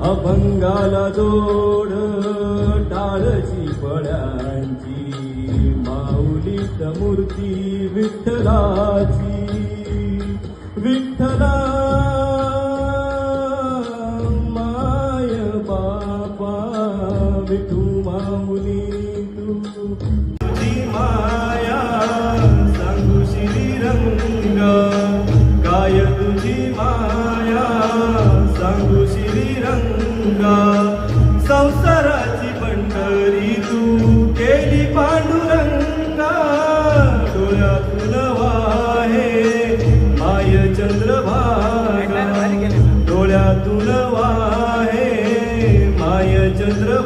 अभंगाला जोड टाळची फळ्यांची माऊलीत मूर्ती विठ्ठलाची विठ्ठला माय बापा विठू माऊली तुझी माया सांगू श्रीरंग काय तुझी माया सांगू श्रीरंगा संसाराची पंढरी तू केली पांडुरंगा डोळ्यातून वाहे माय चंद्रभागा डोळ्यातून वाहे माय चंद्र